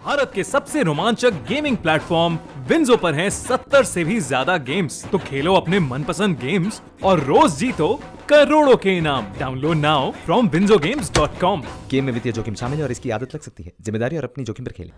भारत के सबसे रोमांचक गेमिंग प्लेटफॉर्म विंजो पर हैं 70 से भी ज्यादा गेम्स। तो खेलो अपने मनपसंद गेम्स और रोज जीतो करोड़ों के इनाम। Download now from winzogames.com। Game में वित्तीय जोखिम शामिल है और इसकी आदत लग सकती है। जिम्मेदारी और अपनी जोखिम पर खेलें।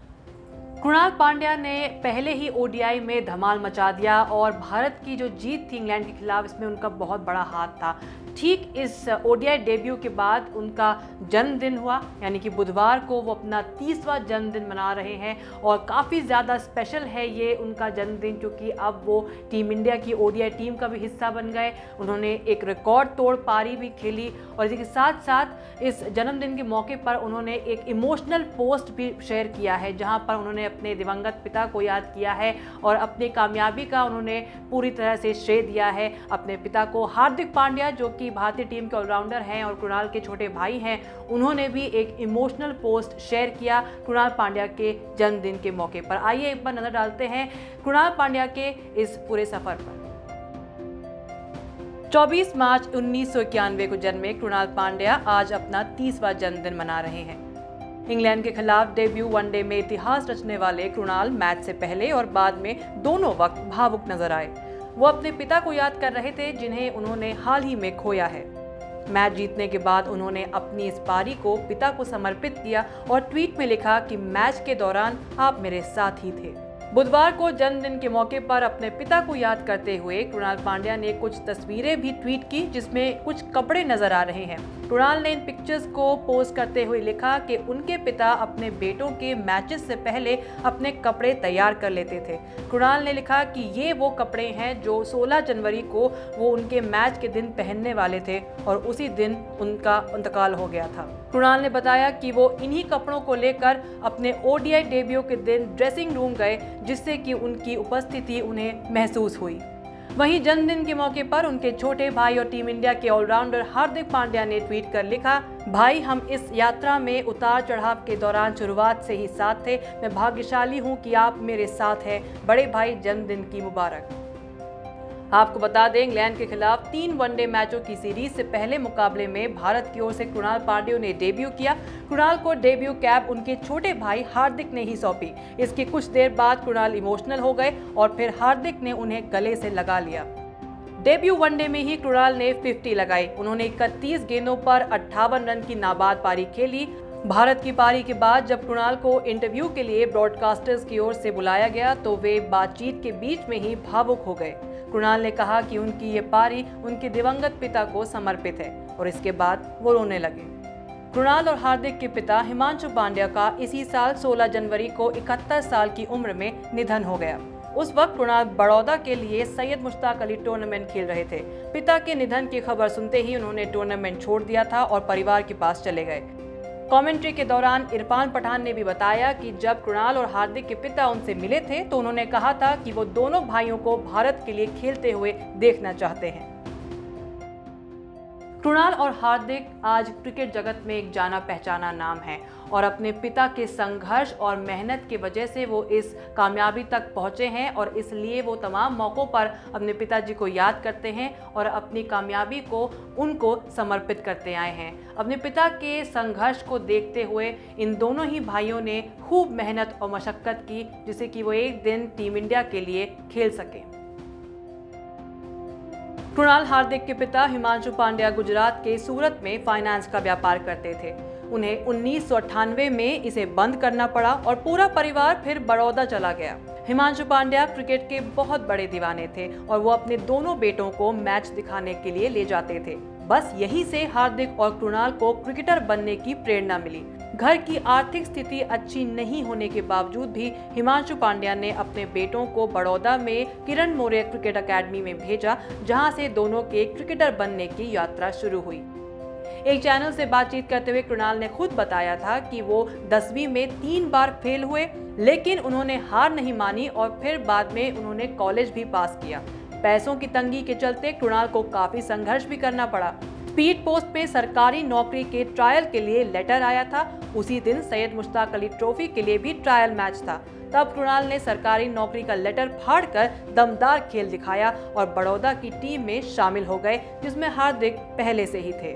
कृणाल पांड्या ने पहले ही ओडीआई में धमाल मचा दिया और भारत की जो जीत थी इंग्लैंड के खिलाफ, इसमें उनका बहुत बड़ा हाथ था। ठीक इस ओडीआई डेब्यू के बाद उनका जन्मदिन हुआ, यानी कि बुधवार को वो अपना 30वां जन्मदिन मना रहे हैं और काफ़ी ज़्यादा स्पेशल है ये उनका जन्मदिन, क्योंकि अब वो टीम इंडिया की ओडीआई टीम का भी हिस्सा बन गए। उन्होंने एक रिकॉर्ड तोड़ पारी भी खेली और इसी के साथ साथ इस जन्मदिन के मौके पर उन्होंने एक इमोशनल पोस्ट भी शेयर किया है, जहाँ पर उन्होंने अपने दिवंगत पिता को याद किया है और अपनी कामयाबी का उन्होंने पूरी तरह से श्रेय दिया है अपने पिता को। हार्दिक पांड्या जो कि भारतीय टीम के ऑलराउंडर हैं और कृणाल के छोटे भाई हैं, उन्होंने भी एक इमोशनल पोस्ट शेयर किया कृणाल पांड्या के जन्मदिन के मौके पर। आइए एक बार नजर डालते हैं कृणाल पांड्या के इस पूरे सफर पर। 24 मार्च 1991 को जन्मे कृणाल पांड्या आज अपना 30वां जन्मदिन मना रहे हैं। इंग्लैंड के खिलाफ डेब्यू वनडे में इतिहास रचने वाले कृणाल मैच से पहले और बाद में दोनों वक्त भावुक नजर आए। वो अपने पिता को याद कर रहे थे, जिन्हें उन्होंने हाल ही में खोया है। मैच जीतने के बाद उन्होंने अपनी इस पारी को पिता को समर्पित किया और ट्वीट में लिखा कि मैच के दौरान आप मेरे साथ ही थे। बुधवार को जन्मदिन के मौके पर अपने पिता को याद करते हुए कृणाल पांड्या ने कुछ तस्वीरें भी ट्वीट की, जिसमें कुछ कपड़े नजर आ रहे हैं। कृणाल ने इन पिक्चर्स को पोस्ट करते हुए लिखा कि उनके पिता अपने बेटों के मैचेस से पहले अपने कपड़े तैयार कर लेते थे। कृणाल ने लिखा कि ये वो कपड़े हैं जो 16 जनवरी को वो उनके मैच के दिन पहनने वाले थे और उसी दिन उनका इंतकाल हो गया था। कृणाल ने बताया कि वो इन्हीं कपड़ों को लेकर अपने ओडीआई डेब्यू के दिन ड्रेसिंग रूम गए, जिससे कि उनकी उपस्थिति उन्हें महसूस हुई। वहीं जन्मदिन के मौके पर उनके छोटे भाई और टीम इंडिया के ऑलराउंडर हार्दिक पांड्या ने ट्वीट कर लिखा, भाई हम इस यात्रा में उतार चढ़ाव के दौरान शुरुआत से ही साथ थे। मैं भाग्यशाली हूं कि आप मेरे साथ हैं। बड़े भाई जन्मदिन की मुबारक। आपको बता दें, इंग्लैंड के खिलाफ 3 वनडे मैचों की सीरीज से पहले मुकाबले में भारत की ओर से कृणाल पांड्या ने डेब्यू किया। कृणाल को डेब्यू कैप उनके छोटे भाई हार्दिक ने ही सौंपी। इसके कुछ देर बाद कृणाल इमोशनल हो गए और फिर हार्दिक ने उन्हें गले से लगा लिया। डेब्यू वनडे में ही कृणाल ने 50 लगाई। उन्होंने 31 गेंदों पर 58 रन की नाबाद पारी खेली। भारत की पारी के बाद जब कृणाल को इंटरव्यू के लिए ब्रॉडकास्टर्स की ओर से बुलाया गया तो वे बातचीत के बीच में ही भावुक हो गए। कृणाल ने कहा कि उनकी ये पारी उनके दिवंगत पिता को समर्पित है और इसके बाद वो रोने लगे। कृणाल और हार्दिक के पिता हिमांशु पांड्या का इसी साल 16 जनवरी को 71 साल की उम्र में निधन हो गया। उस वक्त कृणाल बड़ौदा के लिए सैयद मुश्ताक अली टूर्नामेंट खेल रहे थे। पिता के निधन की खबर सुनते ही उन्होंने टूर्नामेंट छोड़ दिया था और परिवार के पास चले गए। कमेंट्री के दौरान इरफान पठान ने भी बताया कि जब कृणाल और हार्दिक के पिता उनसे मिले थे तो उन्होंने कहा था कि वो दोनों भाइयों को भारत के लिए खेलते हुए देखना चाहते हैं। कृणाल और हार्दिक आज क्रिकेट जगत में एक जाना पहचाना नाम है और अपने पिता के संघर्ष और मेहनत की वजह से वो इस कामयाबी तक पहुंचे हैं और इसलिए वो तमाम मौक़ों पर अपने पिताजी को याद करते हैं और अपनी कामयाबी को उनको समर्पित करते आए हैं। अपने पिता के संघर्ष को देखते हुए इन दोनों ही भाइयों ने खूब मेहनत और मशक्क़त की, जिससे कि वो एक दिन टीम इंडिया के लिए खेल सके। कृणाल हार्दिक के पिता हिमांशु पांड्या गुजरात के सूरत में फाइनेंस का व्यापार करते थे। उन्हें 1998 में इसे बंद करना पड़ा और पूरा परिवार फिर बड़ौदा चला गया। हिमांशु पांड्या क्रिकेट के बहुत बड़े दीवाने थे और वो अपने दोनों बेटों को मैच दिखाने के लिए ले जाते थे। बस यही से हार्दिक और कृणाल को क्रिकेटर बनने की प्रेरणा मिली। घर की आर्थिक स्थिति अच्छी नहीं होने के बावजूद भी हिमांशु पांड्या ने अपने बेटों को बड़ौदा में किरण मौर्य क्रिकेट अकेडमी में भेजा, जहां से दोनों के क्रिकेटर बनने की यात्रा शुरू हुई। एक चैनल से बातचीत करते हुए कृणाल ने खुद बताया था कि वो 10वीं में 3 बार फेल हुए, लेकिन उन्होंने हार नहीं मानी और फिर बाद में उन्होंने कॉलेज भी पास किया। पैसों की तंगी के चलते कृणाल को काफी संघर्ष भी करना पड़ा। स्पीड पोस्ट पे सरकारी नौकरी के ट्रायल के लिए लेटर आया था। उसी दिन सैयद मुश्ताक अली ट्रॉफी के लिए भी ट्रायल मैच था। तब कृणाल ने सरकारी नौकरी का लेटर फाड़कर दमदार खेल दिखाया और बड़ौदा की टीम में शामिल हो गए, जिसमें हार्दिक पहले से ही थे।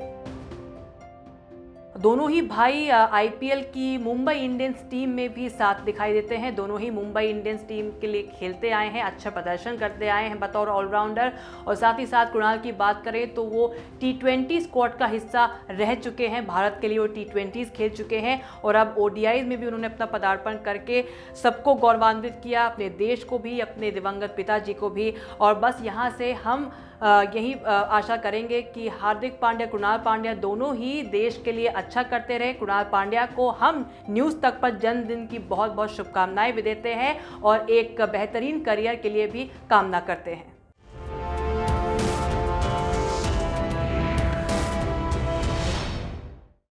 दोनों ही भाई आईपीएल की मुंबई इंडियंस टीम में भी साथ दिखाई देते हैं। दोनों ही मुंबई इंडियंस टीम के लिए खेलते आए हैं, अच्छा प्रदर्शन करते आए हैं बतौर ऑलराउंडर। और साथ ही साथ कुणाल की बात करें तो वो T20 स्क्वाड का हिस्सा रह चुके हैं, भारत के लिए वो T20s खेल चुके हैं और अब ODIs में भी उन्होंने अपना पदार्पण करके सबको गौरवान्वित किया, अपने देश को भी, अपने दिवंगत पिताजी को भी। और बस यहाँ से हम यही आशा करेंगे कि हार्दिक पांड्या, कुणाल पांड्या दोनों ही देश के लिए अच्छा करते रहे। कुणाल पांड्या को हम न्यूज़ तक पर जन्मदिन की बहुत बहुत शुभकामनाएं भी देते हैं और एक बेहतरीन करियर के लिए भी कामना करते हैं।